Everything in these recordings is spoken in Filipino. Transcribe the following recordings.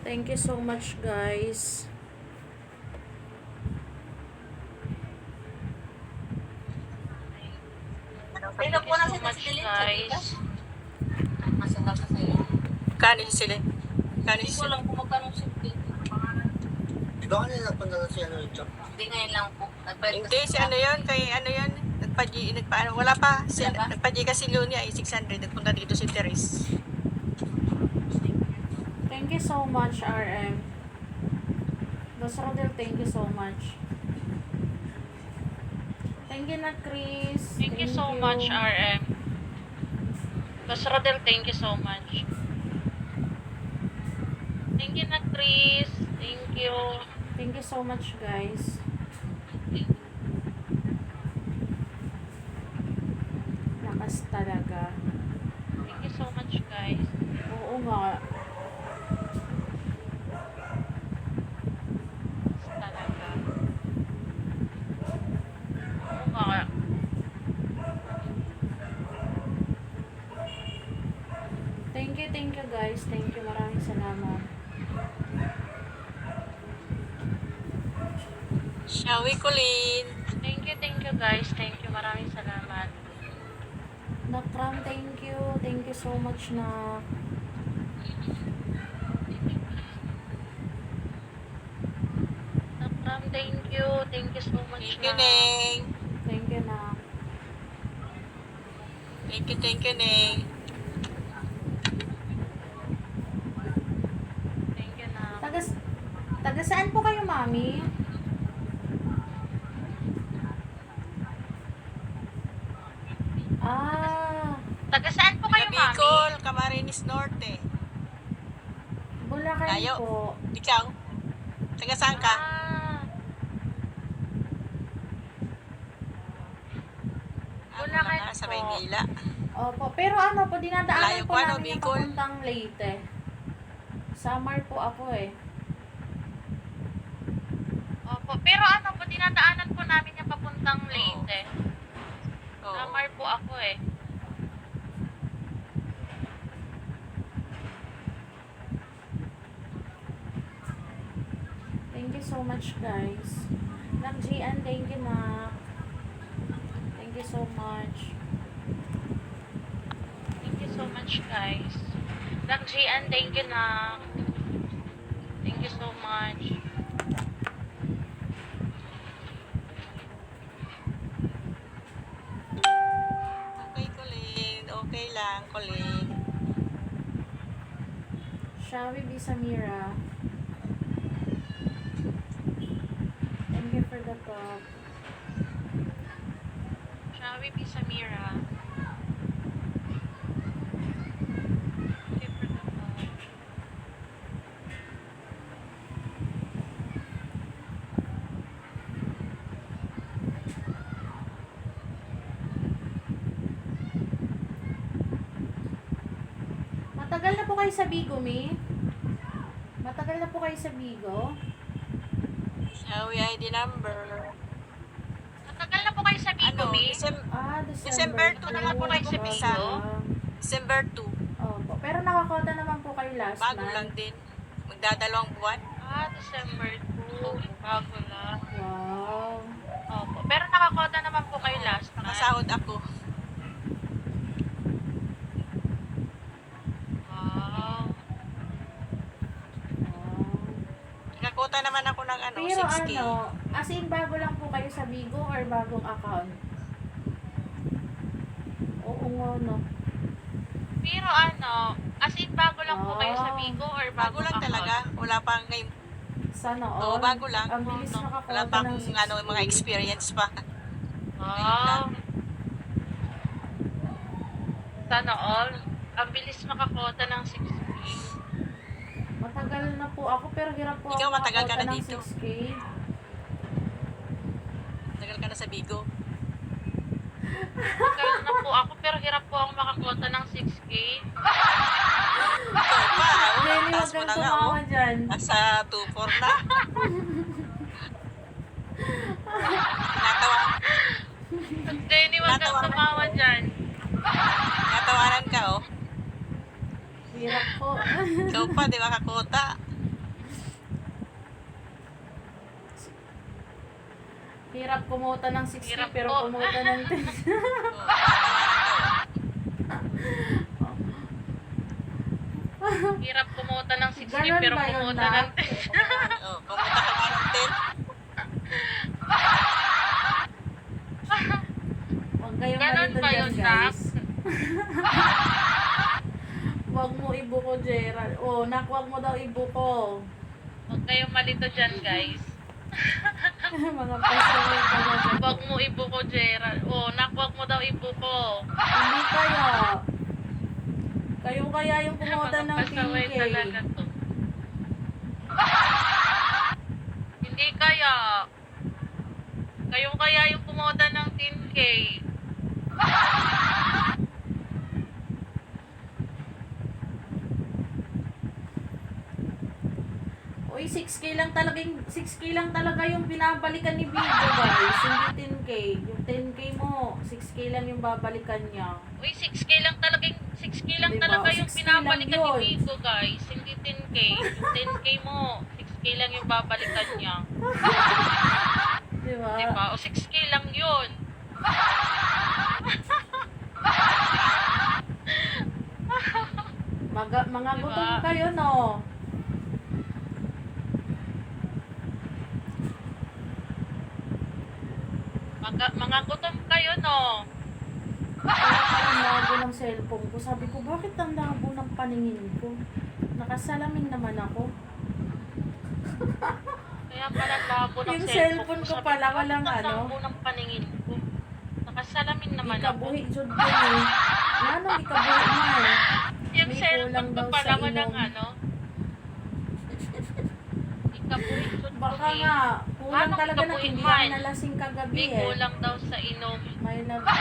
Thank you so much, guys. Sino po na sila guys? Masarap sa sa'yo. Kanin sila. Kanin Hindi ko sila. lang kung magkano sila. Di ba kanina napunta na si ano yung chop? Hindi ngayon lang po. Hindi, si ano yun, kay ano yun, wala pa, Wala ba? nagpa-G kasi Lunia ay 600, nagpunta dito si Teres. Thank you so much, RM. Boss Rodel, thank you so much. Thank you na, Chris. Thank you so much, RM. Boss Rodel, thank you so much. Thank you na, Chris. Thank you. Thank you so much, guys. Lakas talaga. Thank you so much, guys. Oo nga. Talaga. Oo nga. Thank you, guys. Thank you. Maraming salamat. Shawi Colleen. Thank you, guys. Thank you. Maraming salamat. Nakram, thank you. Thank you so much na. Nakram, thank you. Thank you so much Thank you, na. Neng. Thank you na. Thank you, Neng. Thank you na. Taga saan po kayo, mami? Ah, Taga saan po kayo, Taga mami? Bicol, Camarines Norte. Bulacan Layo. po. Ikaw? Taga saan ka? Bulacan Ano, sa po. Maynila. Opo, pero ano po, dinadaanan Layo po po, ano, namin yung Bicol? papuntang Leyte. Summer po ako eh. Opo, pero ano po, dinadaanan po namin yung papuntang Leyte. Oo. Summer po ako eh. Thank you so much, guys. Nak Gian, thank you, Nak. Thank you so much. Thank you so much, guys. Jian, thank you na. Thank you so much. Okay, Colleen. Okay lang, Colleen. Shawi B. Samira. Thank you for the talk. Shall we be Samira? Okay, for the call. Matagal na po kayo sa Bigo, Mi? Matagal na po kayo sa Bigo? Shawi ID number. Matagal na po kayo sa Bigo, Ano, Mi? Ah, December 2 na lang po kayo sa Bigo. December 2. Opo. Pero nakakota naman po kayo last Bago month. lang din. Magdadalawang buwan. December 2. Bago lang. Wow. Opo. Pero nakakota naman po kayo last month. Nakasahod ako. Wow. Nakakota naman ako ng ano, Pero 6K. ano, as in bago lang po kayo sa Bigo or bagong account? Oo nga, no. Pero ano, as in bago lang po kayo sa Ah. Bigo or Bago bagong lang account? talaga. Wala pang ngayon. Sana Oo, all. bago lang. Ang bilis Oo, no. Wala nakakota pang ng 6K. ano, mga experience pa. Wow. Sana all. Ang bilis makakota ng 6K. Matagal na po ako, pero hirap po Ikaw, ako matagal ka makakota na ng dito. 6K. Tagal ka na sa Bigo. Matagal na po ako pero hirap po ako makakota ng 6K. Ikaw pa, oh. Jenny, Taas wag mo kang na nga, tumawa oh. dyan. Nasa 2-4 na. Natawa, Jenny, wag kang tumawa dyan. natawanan ka, oh. Hirap po. Ikaw pa, di ba kakota? Hirap kumuta ng 60 Hirap pero po. kumuta ng 10. Hirap kumuta ng 60 Ganon pero ba yun, kumuta Nak? ng 10. Oh, kamusta ka nga ng 10? Huwag kayong Ganon malito ba dyan, yun, Nak? guys. Huwag mo ibuko, Gerald. Oh, Nak, huwag mo daw ibuko. Huwag kayong malito dyan, guys. Mga pasaway ka na. Huwag mo ibuko, Gerald. Oh, Nak, huwag mo daw ibuko. Hindi kaya. Kayo kaya yung pumoda Mga ng pasaway 10K. talaga to. Hindi kaya. Kayo kaya yung pumoda ng 10K. Uy, 6K lang talaga yung binabalikan ni Vigo, guys. Hindi 10K. Yung 10K mo, 6K lang yung babalikan niya. Uy, 6K lang talaga Diba? talaga yung 6K pinabalikan lang ni yun. Vigo, guys. Hindi 10K. Yung 10K mo, 6K lang yung babalikan niya. Di ba? Diba? O 6K lang yun. Mga Diba? gutom kayo, no? Mga gutom kayo, no? Ang labo ng cellphone ko. Sabi ko, bakit ang labo ng paningin ko? Nakasalamin naman ako. Kaya pala labo ng Yung cellphone cellphone ko Sabi pala, bakit walang ang ano? labo ng paningin ko. Nakasalamin naman ako. Ikabuhi, jud ko eh. Ano, ikabuhi man. Yung May cellphone kulang ko daw pala sa walang inom. ano. Ikabuhi ko Baka nga, kulang Anong talaga na ikabuhi hindi man? ako nalasing kagabi May eh. kulang daw sa inom. May love you.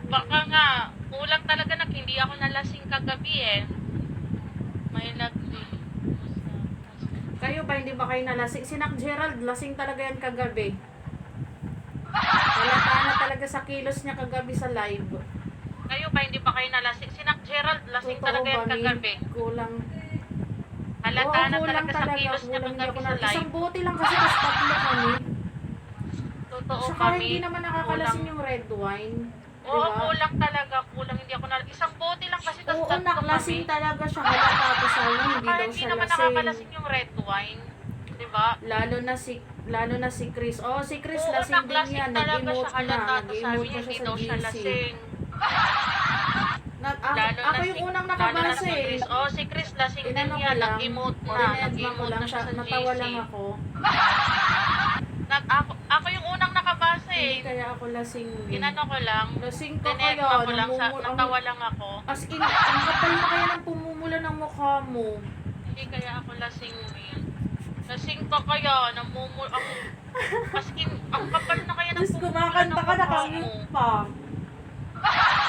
Baka nga, kulang talaga na hindi ako nalasing kagabi eh. May lagdi. Kayo ba, hindi ba kayo nalasing? Si Nak Gerald, lasing talaga yan kagabi. Halata na talaga sa kilos niya kagabi sa live. Kayo ba, hindi pa kayo nalasing? Si Nak Gerald, lasing Totoo talaga yan ba, Min? kagabi. Kulang. Halata na kulang talaga sa kilos niya Kulang, hindi kagabi ako sa na. live. Isang bote lang kasi tas tatlo kami. Totoo Saka kami. hindi naman nakakalasing yung red wine. Oo, Diba? kulang talaga. Kulang, hindi ako na... Isang bote lang kasi tas Oo, tatlo naklasing kami. talaga siya. Halata ko sa inyo, hindi Saka daw hindi siya naman lasing. nakakalasing yung red wine. Diba? Lalo na si Chris. Oh, si Chris Oo, lasing din naklasing yan. talaga siya. Nag-emote na. Halata to sabi Nag-emote niya, na hindi siya daw sa siya GC. lasing. Ako yung unang nakabasa si eh. Chris. Oh, si Chris lasing din Inano ko yan. lang. Nag-emote na. Dinedma ko Nag-emote lang na siya sa Natawa GC. lang ako. Ako yung unang nakabasa Hindi eh. kaya ako lasing. Inano ko lang. Lasing ko kaya. Dinedma ko lang. namumul- Natawa lang ako. As in, ang kapal na kaya ng pumumula ng mukha mo. Hindi kaya ako lasing eh. Lasing ka kaya. As in, ang kapal na kaya ng Tapos pumula ng kumakanta ka, mukha mo. nakamute pa.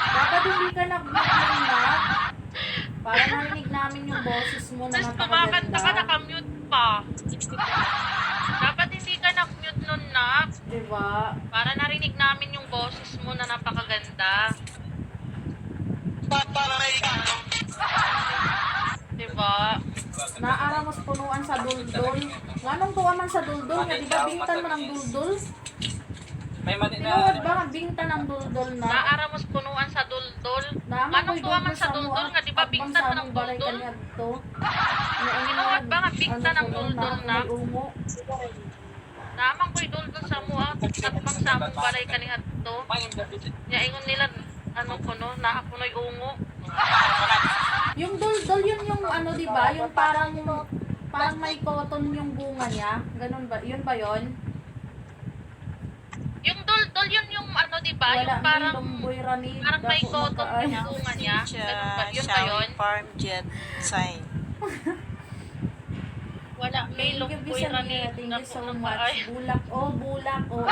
Dapat hindi ka nag-mute na. Para narinig namin yung boses mo na Tapos kumakanta ka, napakaganda. nakamute pa. Dapat hindi ka nag-mute nun na. Diba? Para narinig namin yung boses mo na napakaganda. Diba? Naaramos punuan sa duldol. Nganong tuwa man sa duldol nga, di ba bingtan mo ng duldol? May mali Tinuod na. ba nga bingtan ng duldol na? Naaramos punuan sa duldol. Naman Anong ko'y tuwa man duldol sa duldol nga, di ba bingtan mo ng balay duldol? kanya to. Tinuod ba nga bingtan ng duldol na? Umo. Namang ko'y duldol sa mo at bang sa among balay kanihat to. Ya ingon nila ano ko no, naa ko no'y ungo. Yung duldol yun yung ano, di ba? Yung parang may cotton yung bunga niya. Ganun ba? Yun ba yun? Yung duldol yun yung ano, di ba? Wala, Yung parang may lumboy rani. parang may dako cotton magkaay. yung bunga niya. Ganun ba? Yun ba Shawi yun? Farm Jet Sign. Wala, may Thank you, lumboy Bisamira. rani. Thank you Naku, so naku, much. ay. Bulak. Oh, bulak. Oo.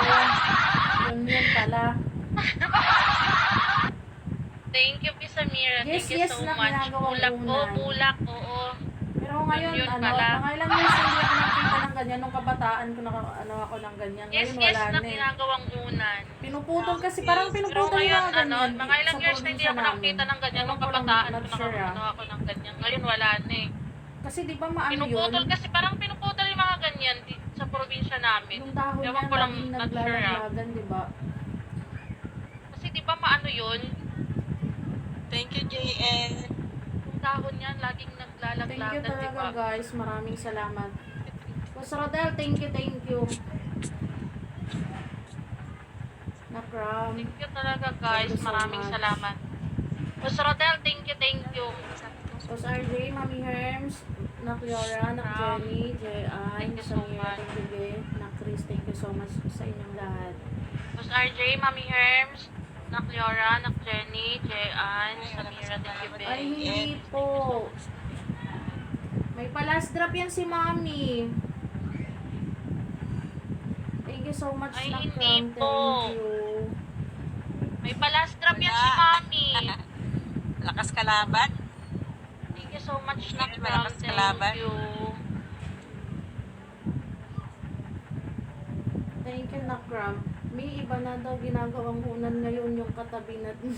Yun pala. Thank you, Bisamira. Yes, Thank you yes, so na much. ginagawang Bulak, unan. bulak, oo. Pero ngayon, Yun ano, pala. mga ilang years hindi ako nakita ng ganyan. Nung kabataan ko, ako ng ganyan. Yes, Ngayon, yes, wala na na eh. ginagawang unan. Pinuputol kasi, parang Pero pinuputol yung ngayon, mga ganyan. mga ilang sa years na hindi probinsya ako namin. nakita ng ganyan. Nung Ewan ko lang, kabataan ko, not sure, ah. ako ng ganyan. Ngayon, wala na eh. Kasi di ba maano yun? Pinuputol kasi, parang pinuputol yung mga mga ganyan sa probinsya namin. Yung dahon Ewan niya ko lang, laging not sure, naglalaglagan, di ba? Kasi di ba maano yun? Thank you, JN. Yung dahon niya laging Thank you naglalaglagan, di talaga ba? guys. Maraming salamat. Boss Rodel, thank you, thank you. Nakram. Thank you talaga guys. Thank you so Maraming much. salamat. Boss Rodel, thank you, thank you. Boss RJ, Mami Herms, Nak Yora, Nak Jenny, J.I., Thank you so Samira, much. thank you, Nak Chris, thank you so much sa inyong lahat. Boss RJ, Mami Herms, Nak Liora, Nak Jenny, Jean, Samira, thank you, Ay, babe. hindi po. May pa-last drop yan si Mami. Thank you so much, Ay, Nak hindi Ram. po. Thank you. May palast drop yan Wala. si Mami. Lakas kalaban. Thank you so much, Nak Yes, Ram. malakas kalaban. Thank you. Thank you, Nak Ram. May iba na daw ginagawang hunan ngayon yung katabi natin.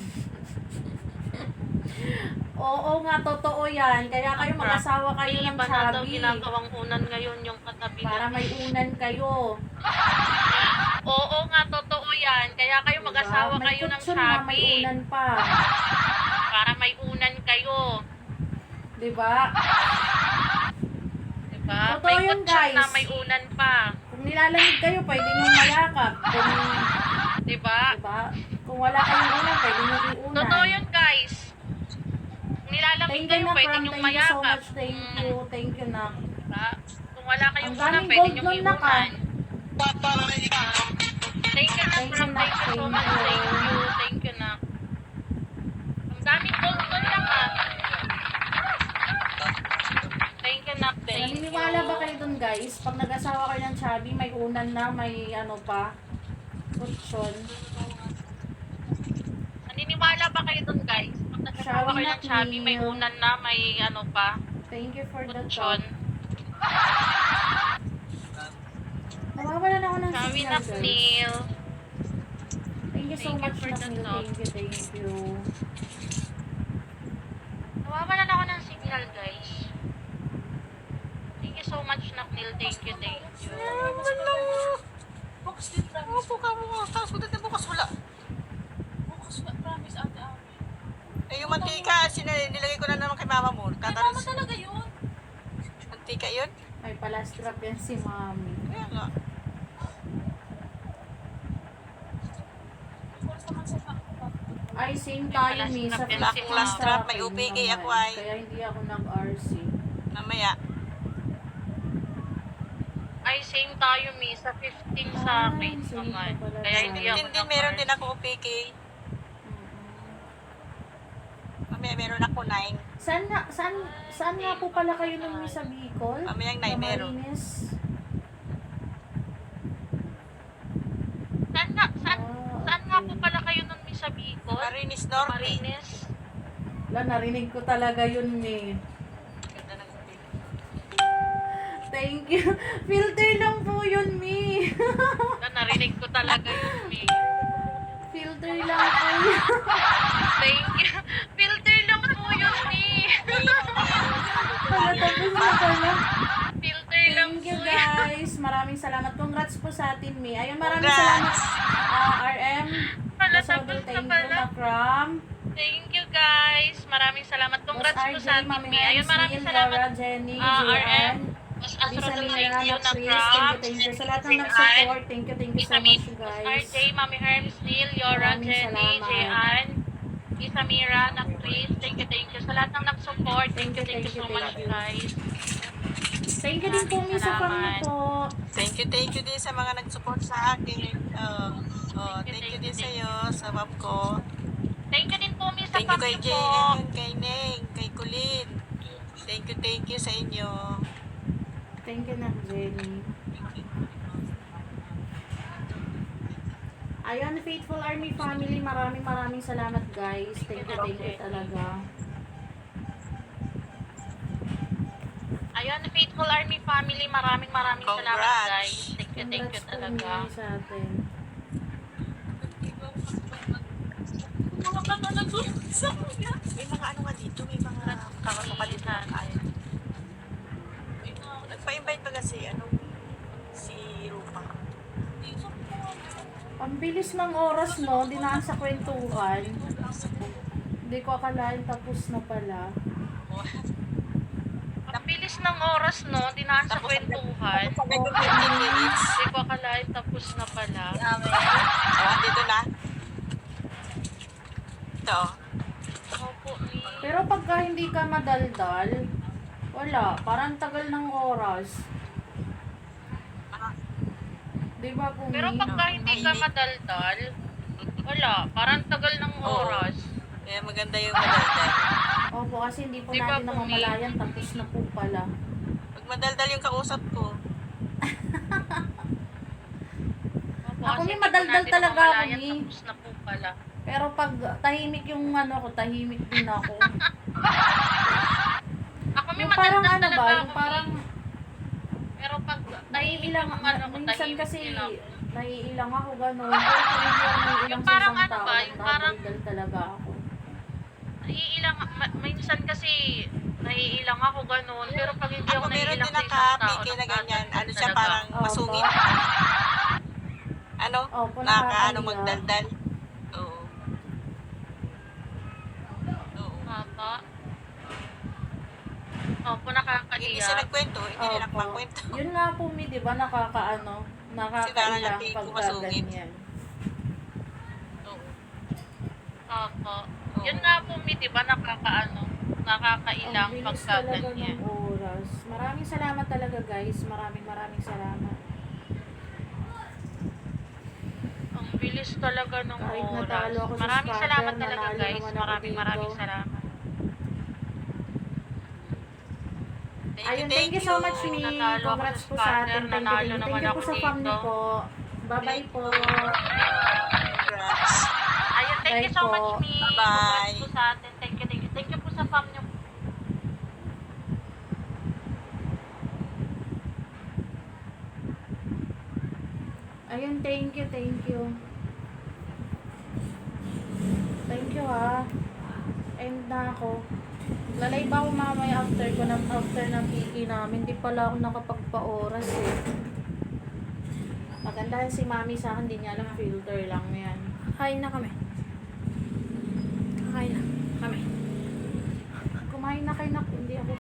Oo nga, totoo yan. Kaya kayo Nak Ram, mag-asawa kayo may ng iba na daw sabi. ginagawang unan ngayon yung katabi Para natin. may unan kayo. Oo nga, totoo yan. Kaya kayo mag-asawa Diba? kayo ng kutsyon na, may sabi. unan pa. Para may unan kayo. Diba? Diba? Totoo May yun, kutsyon na guys. may unan pa. Kung nilalamig kayo, pwede nyo mayakap. Kung, Diba? diba? Kung wala kayong unan, pwede nyo iunan. Totoo yun, guys. Nilalamig Thank you, kayo, Nak pwede Ram. nyong Thank you so mayakap. much. Thank you. Thank you, Nak. Diba? Kung wala kayong Ang unan, daming pwede gold nyong nun, Nak, iunan. Thank you, Nak Thank you, Ram. Nak. Thank you so Thank much. you. Thank you. Thank you, Nak. Ang daming gold nun, Nak, ah. Thank you, Nak. Thank you. Naniniwala ba kayo dun, guys? Pag nag-asawa kayo ng chubby, may unan na, may ano pa, kutsyon. Naniniwala ba kayo dun, guys? Pag nagsasawa kayo ng chubby, may unan na, may ano pa, Thank you for the kutsyon. talk. Nawawalan ako ng Chubby signal, na guys. Neil. Thank you so Thank you much, for the Naknil. talk. Thank you, thank you. Nawawalan ako ng signal, guys. Thank you so much, Naknil. Thank you, thank you. Bukas din, promise. Bukas mo. Tapos ko dito bukas wala. Bukas na, promise, ate Ami. Eh, yung mantika, nilagay ko na naman kay mama mo. Kay mama Tatalas. talaga yun. Mantika yun? May pa-last drop yan si Mami. Kaya nga. Bukas naman sa Ay, same tayo, last Mi. Sa drop yan si 15 last sa drop, akin may UPK naman. ako ay. Kaya hindi ako nag-RC. Mamaya. Ay, same tayo, Mi. Sa 15 sa akin Ay, same naman. pa pala Kaya tayo. hindi ako Hindi, meron din ako UPK. Mamaya meron ako 9. Saan nga po pala kayo nung sa Bicol? Mamayang Sa 9 meron. Marines? Saan nga po pala kayo nun, Mi, sa Bicol? Marinis Norte. Marines? Wala, narinig ko talaga yun, Mi. Ganda ng UPK. Thank you. Filter lang po yun, Mi. Narinig ko talaga yun, Mi. Filter lang po yun. Thank you. Filter lang po yun, Mi. Wala, tapos na pala. Filter lang Thank po you, yun. guys. Maraming salamat. Congrats po sa atin, Mi. Ayun, maraming Congrats. salamat. RM. Wala, Boss tapos Rodel, na thank you, pala. Nakram. Thank you, guys. Maraming salamat. Congrats Boss po RJ, sa atin, Mami Mi. Ayun, maraming Nancy, salamat. Laura, Jenny, RM. Jian, Boss Lisa Asrodel, Mira, thank you, Chris, Nakram. thank you. Sa lahat ng nag-support, thank you so much, Boss guys. RJ, Mami Herms, Neil, Yora, Maraming Jenny, salamat. Jean, Isamira, Chris, thank you. Sa lahat ng nag-support, thank you so much, thank you. guys. Thank you din po, Miss Afam Salamat. po. Thank you din sa mga nag-support sa akin. Thank you din sa iyo, sa mom ko. Thank you din po, Miss Thank you Afam kay po. JN, kay Neng, kay Kulin. Thank you sa inyo. Thank you, Nak Jenny. Ayun, Faithful Army Family, maraming salamat, guys. Thank you talaga. Ayun, Faithful Army Family, maraming salamat, Congrats. guys. Thank you Congrats po talaga. muli sa atin. Mga ka na nag-uusap niya. May mga ano nga dito, may mga kakasuka dito na kain. Nagpa-invite pa kasi, anong bilis ng oras mo, dinaan sa kwentuhan. Hindi ko akalain tapos na pala. Ang bilis ng oras, no? Dinaan sa kwentuhan. Tapos agad yung 15 minutes. Hindi ko akalain tapos na pala. Dito na. Ito. Opo, ni. Pero pagka hindi ka madaldal, wala, parang tagal ng oras. Di ba, Pumi? Pero pagka hindi ka madaldal, wala. Parang tagal ng oras. Kaya maganda yung madaldal. Opo, kasi hindi po Di ba, natin Pumi? namamalayan, tapos na po pala. Pag madaldal yung kausap ko, Opo, Ako, kasi may hindi madaldal natin talaga ako, namamalayan, ni. Tapos na po pala. Pero pag tahimik yung ano ko, tahimik din ako. Ako may Yung parang madaldal ano talaga ba, ako, yung parang Pero pag tahimik naiilang, yung ano ko, minsan tahimik kasi din ako. naiilang ako gano'n. Pero pag hindi ako naiilang Yung sa parang isang ano tao, ba, yung parang- nagdadaldal talaga ako. Naiilang, minsan kasi naiilang ako ganun, pero pag hindi ako ako meron naiilang din sa isang tao, nakapiki na ganyan. Ano siya, talaga. parang Opo. masungit. Ano? Opo, Ano nakakahiya. magdaldal. Oo. Oo. Papa. Opo, Hindi nakakahiya. siya nagkwento, hindi rin ako Opo. magkwento. Yun nga po, Mi, di ba, nakakaano, parang nakakailang ate ko pagka masungit. ganyan. Oo. Opo. Oo. Yun nga po, Mi, di ba, nakakailang Ang bilis pagka talaga ganyan. ng oras. Maraming salamat talaga, guys. Maraming salamat. Ang bilis talaga ng Kahit oras. natalo ako sa Maraming scatter, salamat talaga, nanalo guys. naman ako Maraming dito. salamat. Ayun, thank you so much, Mi. Natalo ako Congrats sa po sa scatter, atin. Thank nanalo you naman po ako sa family dito. po. Bye-bye po. Congrats. Ayun, thank you so Bye much, po. Mi. Bye-bye. Congrats po sa atin. Thank you. Thank you po sa fam niyo. Ayun, thank you. Thank you, ha. End na ako. Lalay ba ako mamaya after ng piki namin. Di pala ako nakapagpa-oras eh. Maganda si mami sa akin. Di niya alam, filter lang yan. Kain na kami. Kakain na kami. Kumain na kayo na